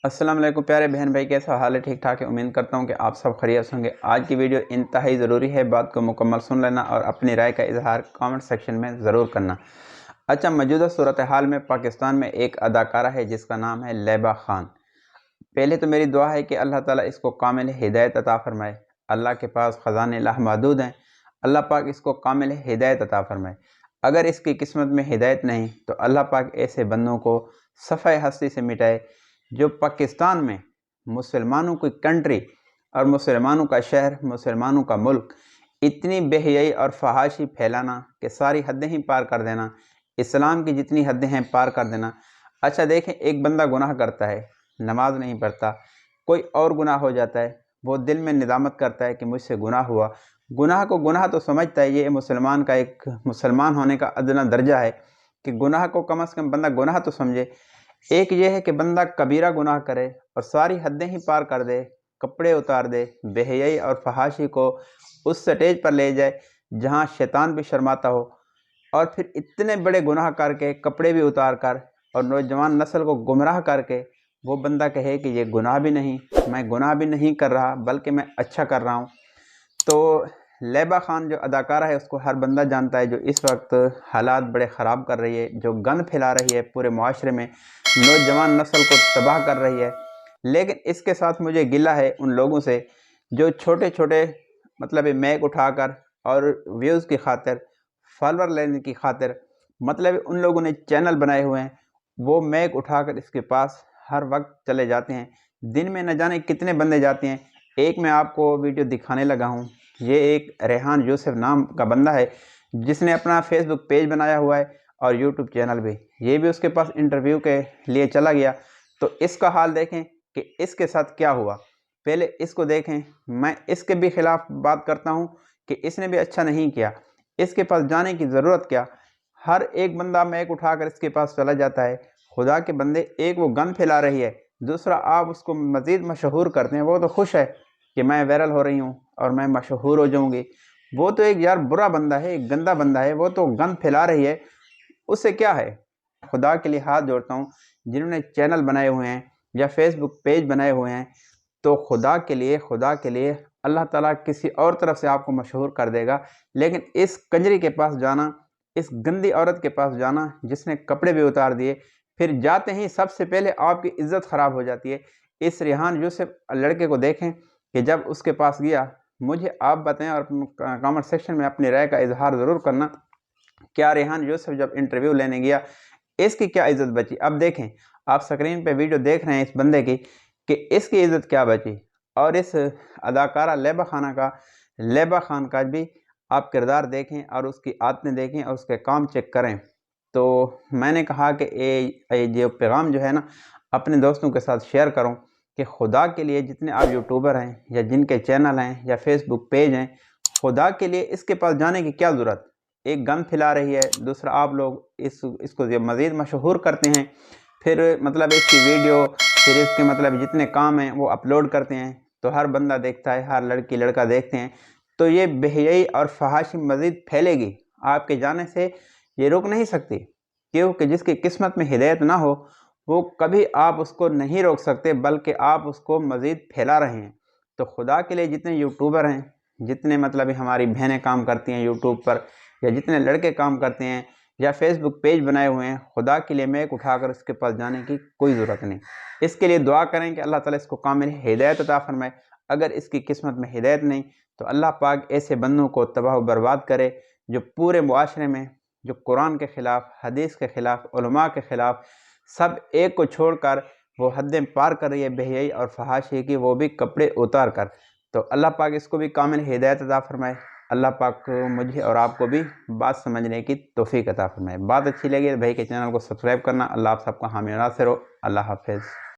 अस्सलाम वालेकुम प्यारे बहन भाई, कैसा हाल है? ठीक ठाक है। उम्मीद करता हूँ कि आप सब खैरियत होंगे। आज की वीडियो इंतहाई ज़रूरी है, बात को मुकम्मल सुन लेना और अपनी राय का इजहार कमेंट सेक्शन में ज़रूर करना। अच्छा, मौजूदा सूरत हाल में पाकिस्तान में एक अदाकारा है जिसका नाम है लैबा खान। पहले तो मेरी दुआ है कि अल्लाह ताला इसको कामिल हिदायत अता फ़रमाए। अल्लाह के पास ख़ज़ाने लामहदूद हैं, अल्लाह पाक इसको कामिल हिदायत अता फ़रमाए। अगर इसकी किस्मत में हिदायत नहीं तो अल्लाह पाक ऐसे बंदों को सफ़े हस्ती से मिटाए जो पाकिस्तान में मुसलमानों की कंट्री और मुसलमानों का शहर, मुसलमानों का मुल्क इतनी बेहयाई और फहाशी फैलाना कि सारी हदें ही पार कर देना, इस्लाम की जितनी हदें हैं पार कर देना। अच्छा देखें, एक बंदा गुनाह करता है, नमाज नहीं पढ़ता, कोई और गुनाह हो जाता है, वो दिल में निदामत करता है कि मुझसे गुनाह हुआ। गुनाह को गुनाह तो समझता है, ये मुसलमान का एक मुसलमान होने का अदना दर्जा है कि गुनाह को कम से कम बंदा गुनाह तो समझे। एक ये है कि बंदा कबीरा गुनाह करे और सारी हदें ही पार कर दे, कपड़े उतार दे, बेहयाई और फहाशी को उस स्टेज पर ले जाए जहाँ शैतान भी शर्माता हो, और फिर इतने बड़े गुनाह करके कपड़े भी उतार कर और नौजवान नस्ल को गुमराह करके वो बंदा कहे कि ये गुनाह भी नहीं, मैं गुनाह भी नहीं कर रहा बल्कि मैं अच्छा कर रहा हूँ। तो लैबा खान जो अदाकारा है उसको हर बंदा जानता है, जो इस वक्त हालात बड़े ख़राब कर रही है, जो गंद फैला रही है पूरे मुआशरे में, नौजवान नस्ल को तबाह कर रही है। लेकिन इसके साथ मुझे गिला है उन लोगों से जो छोटे छोटे मतलब मैक उठाकर और व्यूज़ की खातिर, फॉलोअर लेने की खातिर, मतलब उन लोगों ने चैनल बनाए हुए हैं, वो मैक उठाकर इसके पास हर वक्त चले जाते हैं। दिन में न जाने कितने बंदे जाते हैं। एक मैं आपको वीडियो दिखाने लगा हूँ। ये एक रेहान यूसुफ नाम का बंदा है जिसने अपना फेसबुक पेज बनाया हुआ है और यूट्यूब चैनल भी। ये भी उसके पास इंटरव्यू के लिए चला गया। तो इसका हाल देखें कि इसके साथ क्या हुआ। पहले इसको देखें। मैं इसके भी ख़िलाफ़ बात करता हूँ कि इसने भी अच्छा नहीं किया। इसके पास जाने की ज़रूरत क्या? हर एक बंदा मैक उठाकर इसके पास चला जाता है। खुदा के बंदे, एक वो गंद फैला रही है, दूसरा आप उसको मज़ीद मशहूर करते हैं। वो तो खुश है कि मैं वायरल हो रही हूँ और मैं मशहूर हो जाऊँगी। वो तो एक यार बुरा बंदा है, एक गंदा बंदा है, वो तो गंद फैला रही है, उससे क्या है? खुदा के लिए हाथ जोड़ता हूँ, जिन्होंने चैनल बनाए हुए हैं या फेसबुक पेज बनाए हुए हैं, तो खुदा के लिए अल्लाह ताला किसी और तरफ से आपको मशहूर कर देगा। लेकिन इस कंजरी के पास जाना, इस गंदी औरत के पास जाना जिसने कपड़े भी उतार दिए, फिर जाते ही सबसे पहले आपकी इज्जत ख़राब हो जाती है। इस रेहान यूसुफ लड़के को देखें कि जब उसके पास गया, मुझे आप बताएं और कमेंट सेक्शन में अपनी राय का इजहार ज़रूर करना। क्या रेहान यूसुफ जब इंटरव्यू लेने गया, इसकी क्या इज़्ज़त बची? अब देखें, आप स्क्रीन पे वीडियो देख रहे हैं इस बंदे की कि इसकी इज़्ज़त क्या बची। और इस अदाकारा लैबा खान का भी आप किरदार देखें और उसकी आदतें देखें और उसके काम चेक करें। तो मैंने कहा कि ये जो पैगाम जो है ना, अपने दोस्तों के साथ शेयर करूं कि खुदा के लिए जितने आप यूट्यूबर हैं या जिनके चैनल हैं या फेसबुक पेज हैं, खुदा के लिए इसके पास जाने की क्या ज़रूरत? एक गंद फैला रही है, दूसरा आप लोग इसको मज़ीद मशहूर करते हैं। फिर मतलब इसकी वीडियो, फिर इसके मतलब जितने काम हैं वो अपलोड करते हैं, तो हर बंदा देखता है, हर लड़की लड़का देखते हैं। तो ये बेहयाई और फहाशी मज़ीद फैलेगी, आपके जाने से ये रुक नहीं सकती, क्योंकि जिसकी किस्मत में हिदायत ना हो वो कभी आप उसको नहीं रोक सकते, बल्कि आप उसको मज़ीद फैला रहे हैं। तो खुदा के लिए जितने यूट्यूबर हैं, जितने मतलब हमारी बहनें काम करती हैं यूट्यूब पर, या जितने लड़के काम करते हैं या फेसबुक पेज बनाए हुए हैं, खुदा के लिए मैक उठाकर उसके पास जाने की कोई ज़रूरत नहीं। इसके लिए दुआ करें कि अल्लाह ताला इसको कामिल हिदायत अता फरमाए। अगर इसकी किस्मत में हिदायत नहीं तो अल्लाह पाक ऐसे बंदों को तबाह व बर्बाद करे जो पूरे मुआशरे में, जो कुरान के ख़िलाफ़, हदीस के ख़िलाफ़, उलमा के ख़िलाफ़, सब एक को छोड़कर वो हदें पार कर रही है बेहयाई और फहाशी की, वो भी कपड़े उतार कर। तो अल्लाह पाक इसको भी कामिल हिदायत अता फरमाए। अल्लाह पाक को, मुझे और आपको भी बात समझने की तौफीक अता फरमाए। बात अच्छी लगी तो भाई के चैनल को सब्सक्राइब करना। अल्लाह आप सबका हामी नासिर हो। अल्लाह हाफ़िज़।